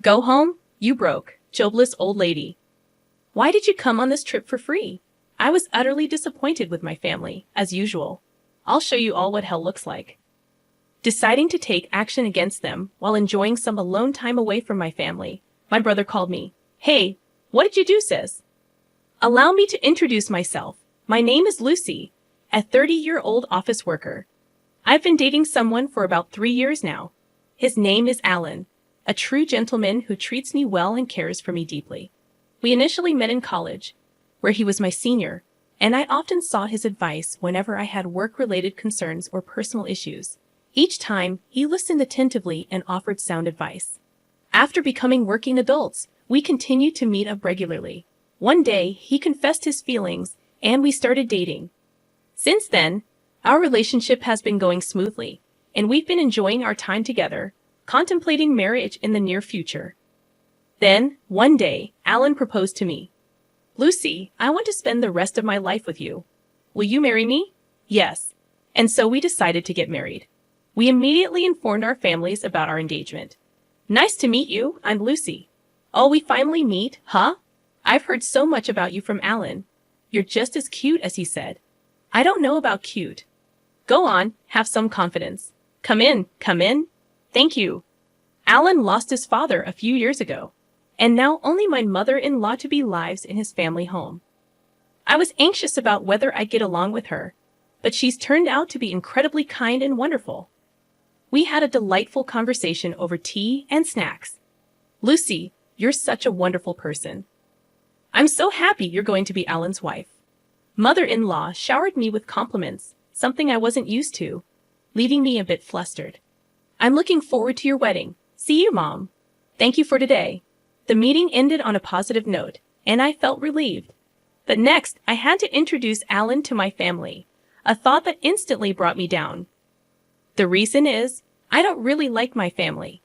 Go home, you broke, jobless old lady. Why did you come on this trip for free? I was utterly disappointed with my family, as usual. I'll show you all what hell looks like. Deciding to take action against them while enjoying some alone time away from my family, my brother called me. Hey, what did you do, sis? Allow me to introduce myself. My name is Lucy, a 30-year-old office worker. I've been dating someone for about 3 years now. His name is Alan, a true gentleman who treats me well and cares for me deeply. We initially met in college, where he was my senior, and I often sought his advice whenever I had work-related concerns or personal issues. Each time, he listened attentively and offered sound advice. After becoming working adults, we continued to meet up regularly. One day, he confessed his feelings, and we started dating. Since then, our relationship has been going smoothly, and we've been enjoying our time together, contemplating marriage in the near future. Then, one day, Alan proposed to me. Lucy, I want to spend the rest of my life with you. Will you marry me? Yes. And so we decided to get married. We immediately informed our families about our engagement. Nice to meet you, I'm Lucy. Oh, we finally meet, huh? I've heard so much about you from Alan. You're just as cute as he said. I don't know about cute. Go on, have some confidence. Come in, come in. Thank you. Alan lost his father a few years ago, and now only my mother-in-law-to-be lives in his family home. I was anxious about whether I'd get along with her, but she's turned out to be incredibly kind and wonderful. We had a delightful conversation over tea and snacks. Lucy, you're such a wonderful person. I'm so happy you're going to be Alan's wife. Mother-in-law showered me with compliments, something I wasn't used to, leaving me a bit flustered. I'm looking forward to your wedding. See you, Mom. Thank you for today. The meeting ended on a positive note, and I felt relieved. But next, I had to introduce Alan to my family, a thought that instantly brought me down. The reason is, I don't really like my family.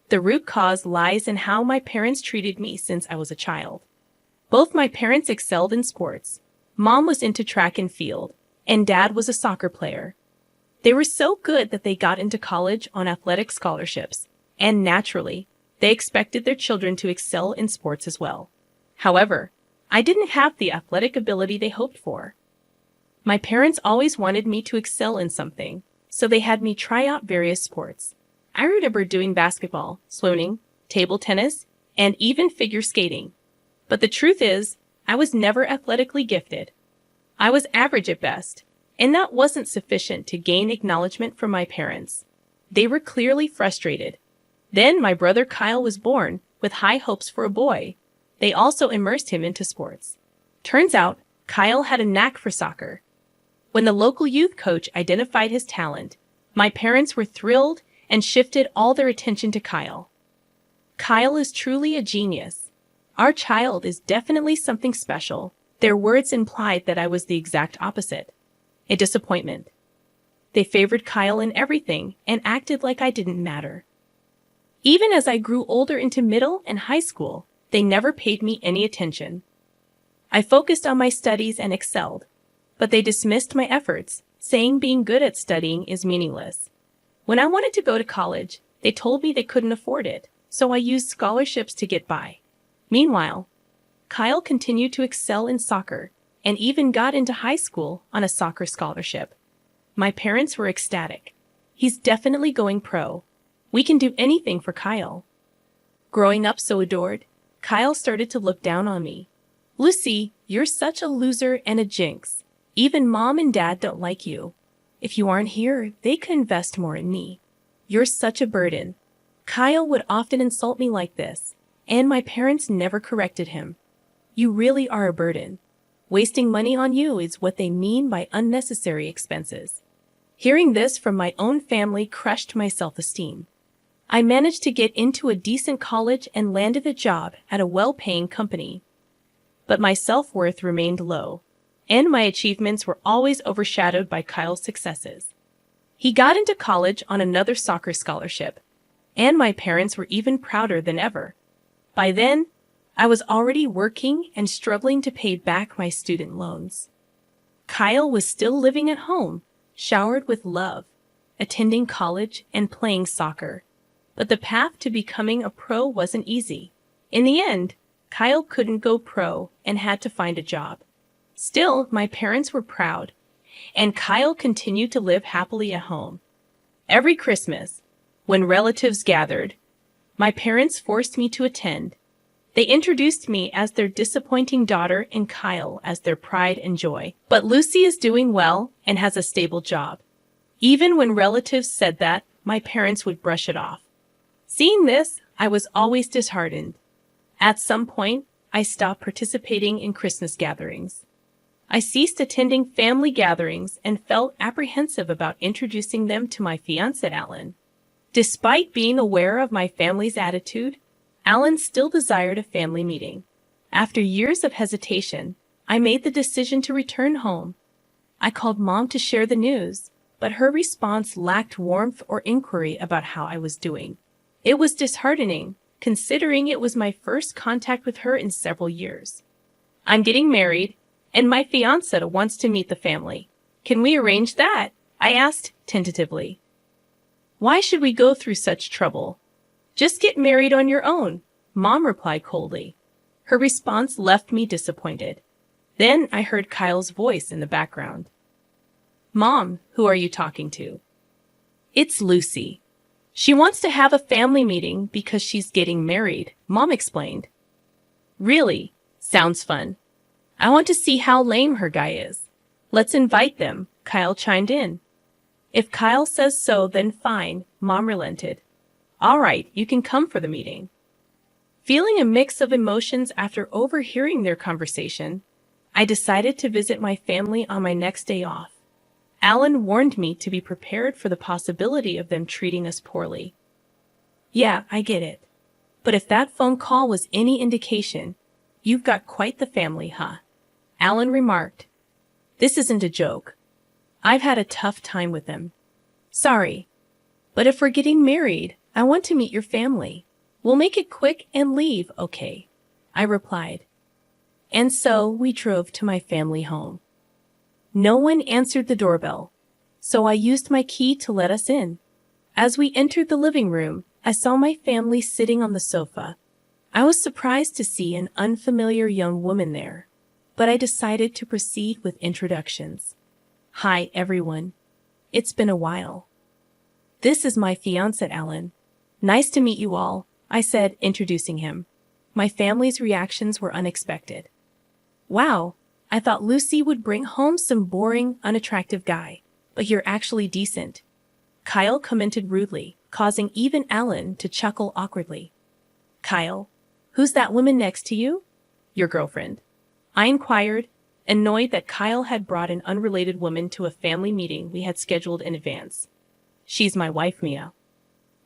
The root cause lies in how my parents treated me since I was a child. Both my parents excelled in sports. Mom was into track and field, and Dad was a soccer player. They were so good that they got into college on athletic scholarships, and naturally, they expected their children to excel in sports as well. However, I didn't have the athletic ability they hoped for. My parents always wanted me to excel in something, so they had me try out various sports. I remember doing basketball, swimming, table tennis, and even figure skating. But the truth is, I was never athletically gifted. I was average at best, and that wasn't sufficient to gain acknowledgement from my parents. They were clearly frustrated. Then my brother Kyle was born, with high hopes for a boy. They also immersed him into sports. Turns out, Kyle had a knack for soccer. When the local youth coach identified his talent, my parents were thrilled and shifted all their attention to Kyle. Kyle is truly a genius. Our child is definitely something special. Their words implied that I was the exact opposite. A disappointment. They favored Kyle in everything and acted like I didn't matter. Even as I grew older into middle and high school, they never paid me any attention. I focused on my studies and excelled, but they dismissed my efforts, saying being good at studying is meaningless. When I wanted to go to college, they told me they couldn't afford it, so I used scholarships to get by. Meanwhile, Kyle continued to excel in soccer and even got into high school on a soccer scholarship. My parents were ecstatic. He's definitely going pro. We can do anything for Kyle. Growing up so adored, Kyle started to look down on me. Lucy, you're such a loser and a jinx. Even Mom and Dad don't like you. If you aren't here, they could invest more in me. You're such a burden. Kyle would often insult me like this, and my parents never corrected him. You really are a burden. Wasting money on you is what they mean by unnecessary expenses. Hearing this from my own family crushed my self-esteem. I managed to get into a decent college and landed a job at a well-paying company. But my self-worth remained low, and my achievements were always overshadowed by Kyle's successes. He got into college on another soccer scholarship, and my parents were even prouder than ever. By then, I was already working and struggling to pay back my student loans. Kyle was still living at home, showered with love, attending college and playing soccer. But the path to becoming a pro wasn't easy. In the end, Kyle couldn't go pro and had to find a job. Still, my parents were proud, and Kyle continued to live happily at home. Every Christmas, when relatives gathered, my parents forced me to attend. They introduced me as their disappointing daughter and Kyle as their pride and joy. But Lucy is doing well and has a stable job. Even when relatives said that, my parents would brush it off. Seeing this, I was always disheartened. At some point, I stopped participating in Christmas gatherings. I ceased attending family gatherings and felt apprehensive about introducing them to my fiancé, Alan. Despite being aware of my family's attitude, Alan still desired a family meeting. After years of hesitation, I made the decision to return home. I called Mom to share the news, but her response lacked warmth or inquiry about how I was doing. It was disheartening, considering it was my first contact with her in several years. I'm getting married, and my fiancé wants to meet the family. Can we arrange that? I asked tentatively. Why should we go through such trouble? Just get married on your own, Mom replied coldly. Her response left me disappointed. Then I heard Kyle's voice in the background. Mom, who are you talking to? It's Lucy. She wants to have a family meeting because she's getting married, Mom explained. Really? Sounds fun. I want to see how lame her guy is. Let's invite them, Kyle chimed in. If Kyle says so, then fine, Mom relented. All right, you can come for the meeting. Feeling a mix of emotions after overhearing their conversation, I decided to visit my family on my next day off. Alan warned me to be prepared for the possibility of them treating us poorly. Yeah, I get it. But if that phone call was any indication, you've got quite the family, huh? Alan remarked. This isn't a joke. I've had a tough time with them. Sorry. But if we're getting married, I want to meet your family. We'll make it quick and leave, okay? I replied. And so we drove to my family home. No one answered the doorbell, so I used my key to let us in. As we entered the living room, I saw my family sitting on the sofa. I was surprised to see an unfamiliar young woman there, but I decided to proceed with introductions. Hi, everyone. It's been a while. This is my fiancé, Alan. Nice to meet you all, I said, introducing him. My family's reactions were unexpected. Wow, I thought Lucy would bring home some boring, unattractive guy, but you're actually decent. Kyle commented rudely, causing even Alan to chuckle awkwardly. Kyle, who's that woman next to you? Your girlfriend. I inquired, annoyed that Kyle had brought an unrelated woman to a family meeting we had scheduled in advance. She's my wife, Mia.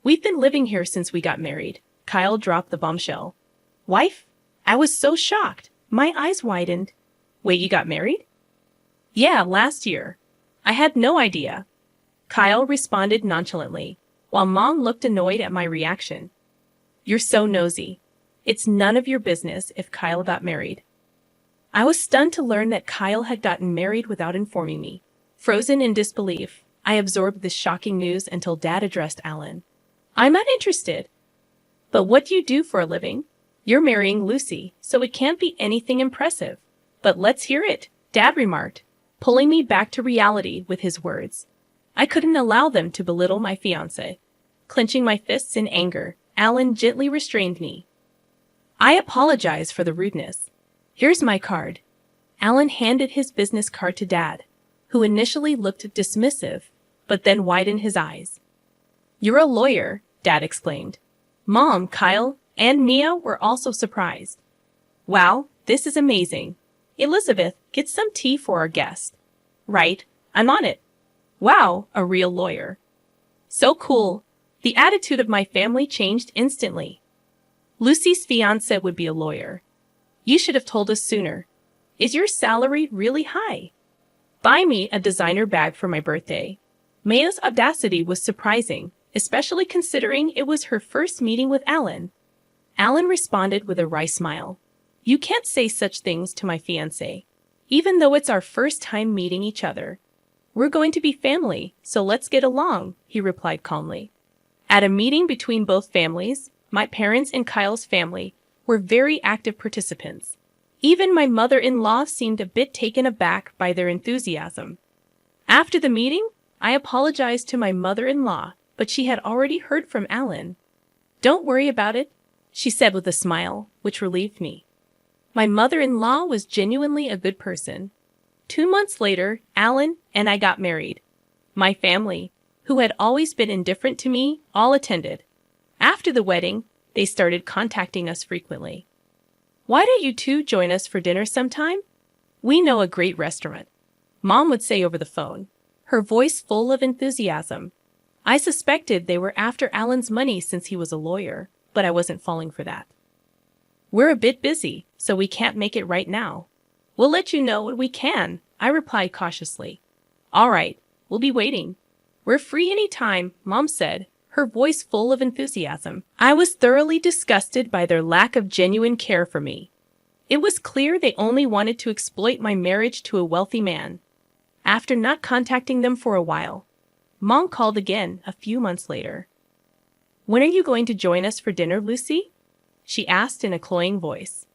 We've been living here since we got married. Kyle dropped the bombshell. Wife? I was so shocked. My eyes widened. Wait, you got married? Yeah, last year. I had no idea. Kyle responded nonchalantly, while Mom looked annoyed at my reaction. You're so nosy. It's none of your business if Kyle got married. I was stunned to learn that Kyle had gotten married without informing me. Frozen in disbelief, I absorbed this shocking news until Dad addressed Alan. I'm not interested. But what do you do for a living? You're marrying Lucy, so it can't be anything impressive. But let's hear it, Dad remarked, pulling me back to reality with his words. I couldn't allow them to belittle my fiancé. Clenching my fists in anger, Alan gently restrained me. I apologize for the rudeness. Here's my card. Alan handed his business card to Dad, who initially looked dismissive, but then widened his eyes. You're a lawyer, Dad exclaimed. Mom, Kyle, and Mia were also surprised. Wow, this is amazing. Elizabeth, get some tea for our guest. Right, I'm on it. Wow, a real lawyer. So cool. The attitude of my family changed instantly. Lucy's fiancé would be a lawyer. You should have told us sooner. Is your salary really high? Buy me a designer bag for my birthday. Mia's audacity was surprising, especially considering it was her first meeting with Alan. Alan responded with a wry smile. You can't say such things to my fiancé, even though it's our first time meeting each other. We're going to be family, so let's get along, he replied calmly. At a meeting between both families, my parents and Kyle's family were very active participants. Even my mother-in-law seemed a bit taken aback by their enthusiasm. After the meeting, I apologized to my mother-in-law, but she had already heard from Alan. "Don't worry about it," she said with a smile, which relieved me. My mother-in-law was genuinely a good person. 2 months later, Alan and I got married. My family, who had always been indifferent to me, all attended. After the wedding, they started contacting us frequently. "Why don't you two join us for dinner sometime? We know a great restaurant," Mom would say over the phone, her voice full of enthusiasm. I suspected they were after Alan's money since he was a lawyer, but I wasn't falling for that. "We're a bit busy, so we can't make it right now. We'll let you know when we can," I replied cautiously. "All right, we'll be waiting. We're free any time," Mom said, her voice full of enthusiasm. I was thoroughly disgusted by their lack of genuine care for me. It was clear they only wanted to exploit my marriage to a wealthy man. After not contacting them for a while, Mom called again a few months later. "When are you going to join us for dinner, Lucy?" she asked in a cloying voice.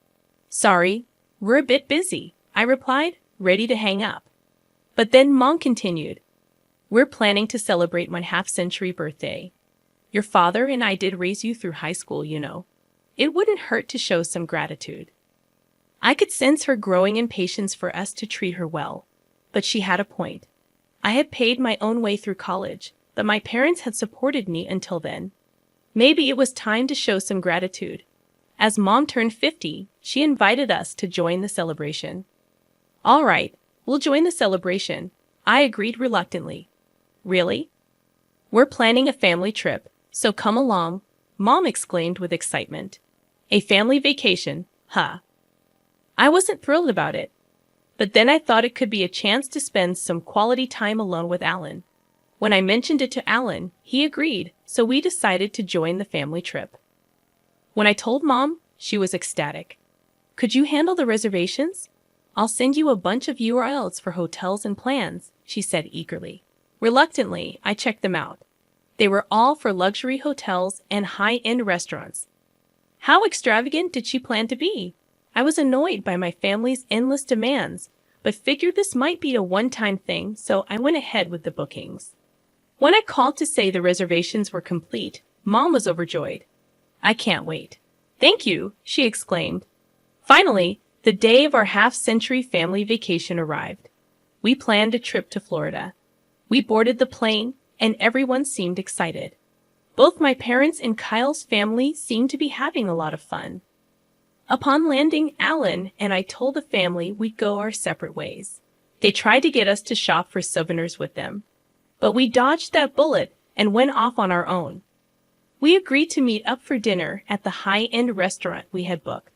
"Sorry, we're a bit busy," I replied, ready to hang up. But then Mom continued, "We're planning to celebrate my half-century birthday. Your father and I did raise you through high school, you know. It wouldn't hurt to show some gratitude." I could sense her growing impatience for us to treat her well, but she had a point. I had paid my own way through college, but my parents had supported me until then. Maybe it was time to show some gratitude. As Mom turned 50, she invited us to join the celebration. "All right, we'll join the celebration," I agreed reluctantly. "Really? We're planning a family trip, so come along," Mom exclaimed with excitement. "A family vacation, huh?" I wasn't thrilled about it, but then I thought it could be a chance to spend some quality time alone with Alan. When I mentioned it to Alan, he agreed, so we decided to join the family trip. When I told Mom, she was ecstatic. "Could you handle the reservations? I'll send you a bunch of URLs for hotels and plans," she said eagerly. Reluctantly, I checked them out. They were all for luxury hotels and high-end restaurants. How extravagant did she plan to be? I was annoyed by my family's endless demands, but figured this might be a one-time thing, so I went ahead with the bookings. When I called to say the reservations were complete, Mom was overjoyed. "I can't wait." "Thank you," she exclaimed. Finally, the day of our half-century family vacation arrived. We planned a trip to Florida. We boarded the plane, and everyone seemed excited. Both my parents and Kyle's family seemed to be having a lot of fun. Upon landing, Alan and I told the family we'd go our separate ways. They tried to get us to shop for souvenirs with them, but we dodged that bullet and went off on our own. We agreed to meet up for dinner at the high-end restaurant we had booked.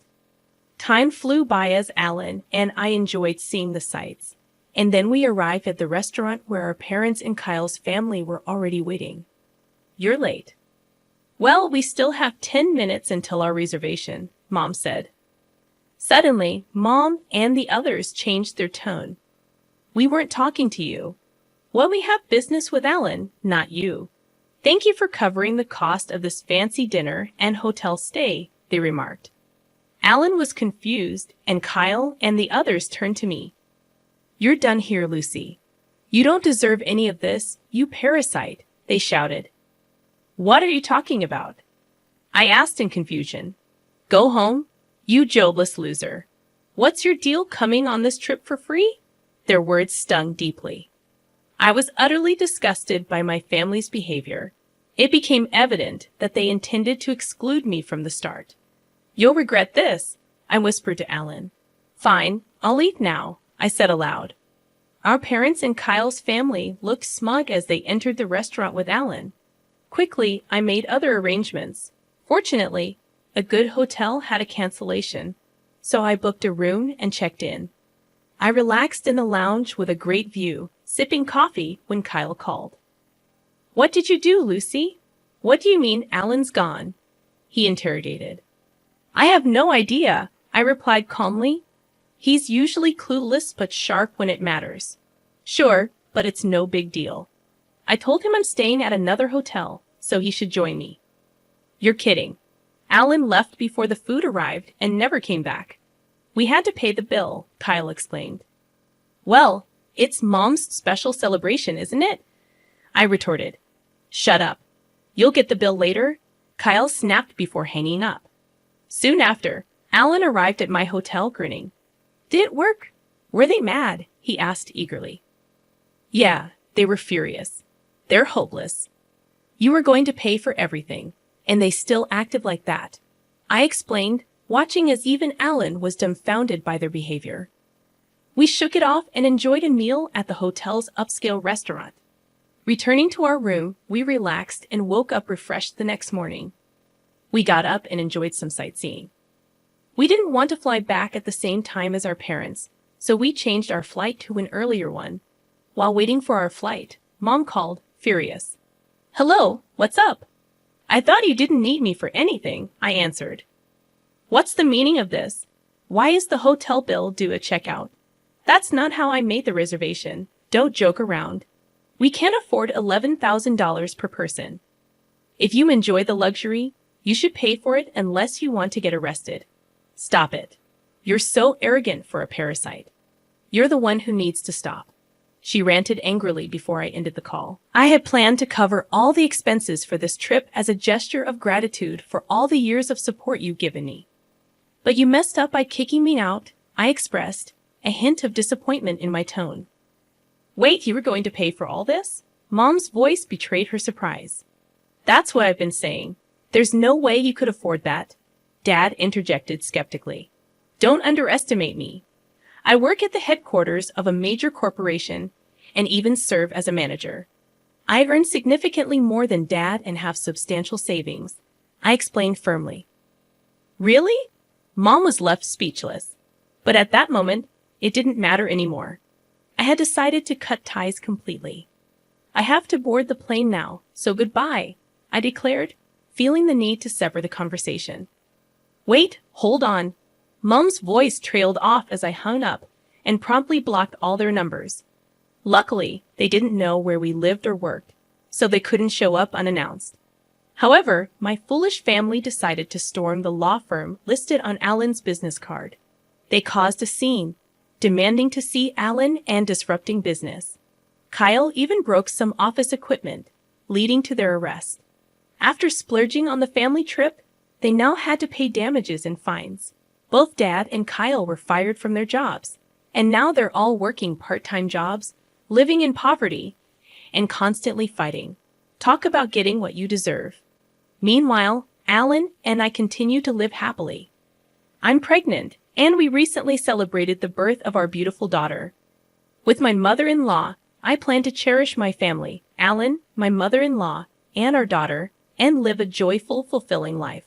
Time flew by as Alan and I enjoyed seeing the sights, and then we arrived at the restaurant where our parents and Kyle's family were already waiting. "You're late." "Well, we still have 10 minutes until our reservation," Mom said. Suddenly, Mom and the others changed their tone. "We weren't talking to you. Well, we have business with Alan, not you. Thank you for covering the cost of this fancy dinner and hotel stay," they remarked. Alan was confused, and Kyle and the others turned to me. "You're done here, Lucy. You don't deserve any of this, you parasite," they shouted. "What are you talking about?" I asked in confusion. "Go home, you jobless loser. What's your deal coming on this trip for free?" Their words stung deeply. I was utterly disgusted by my family's behavior. It became evident that they intended to exclude me from the start. "You'll regret this," I whispered to Alan. "Fine, I'll leave now," I said aloud. Our parents and Kyle's family looked smug as they entered the restaurant with Alan. Quickly, I made other arrangements. Fortunately, a good hotel had a cancellation, so I booked a room and checked in. I relaxed in the lounge with a great view, sipping coffee when Kyle called. "What did you do, Lucy? What do you mean Alan's gone?" he interrogated. "I have no idea," I replied calmly. "He's usually clueless but sharp when it matters." "Sure, but it's no big deal. I told him I'm staying at another hotel, so he should join me. You're kidding. Alan left before the food arrived and never came back. We had to pay the bill, Kyle explained. Well, it's Mom's special celebration, isn't it? I retorted. Shut up. You'll get the bill later, Kyle snapped before hanging up. Soon after, Alan arrived at my hotel grinning. Did it work? Were they mad? He asked eagerly. Yeah, they were furious. They're hopeless. You were going to pay for everything, and they still acted like that. I explained, watching as even Alan was dumbfounded by their behavior. We shook it off and enjoyed a meal at the hotel's upscale restaurant. Returning to our room, we relaxed and woke up refreshed the next morning. We got up and enjoyed some sightseeing. We didn't want to fly back at the same time as our parents, so we changed our flight to an earlier one. While waiting for our flight, Mom called, furious. Hello, what's up? I thought you didn't need me for anything, I answered. What's the meaning of this? Why is the hotel bill due at checkout? That's not how I made the reservation. Don't joke around. We can't afford $11,000 per person. If you enjoy the luxury, you should pay for it unless you want to get arrested. Stop it. You're so arrogant for a parasite. You're the one who needs to stop. She ranted angrily before I ended the call. I had planned to cover all the expenses for this trip as a gesture of gratitude for all the years of support you've given me. But you messed up by kicking me out, I expressed, a hint of disappointment in my tone. Wait, you were going to pay for all this? Mom's voice betrayed her surprise. That's what I've been saying. There's no way you could afford that, Dad interjected skeptically. Don't underestimate me. I work at the headquarters of a major corporation and even serve as a manager. I earn significantly more than Dad and have substantial savings, I explained firmly. Really? Mom was left speechless. But at that moment, it didn't matter anymore. I had decided to cut ties completely. I have to board the plane now, so goodbye, I declared, feeling the need to sever the conversation. Wait, hold on. Mom's voice trailed off as I hung up and promptly blocked all their numbers. Luckily, they didn't know where we lived or worked, so they couldn't show up unannounced. However, my foolish family decided to storm the law firm listed on Alan's business card. They caused a scene, demanding to see Alan and disrupting business. Kyle even broke some office equipment, leading to their arrest. After splurging on the family trip, they now had to pay damages and fines. Both Dad and Kyle were fired from their jobs, and now they're all working part-time jobs, living in poverty, and constantly fighting. Talk about getting what you deserve. Meanwhile, Alan and I continue to live happily. I'm pregnant, and we recently celebrated the birth of our beautiful daughter. With my mother-in-law, I plan to cherish my family, Alan, my mother-in-law, and our daughter, and live a joyful, fulfilling life.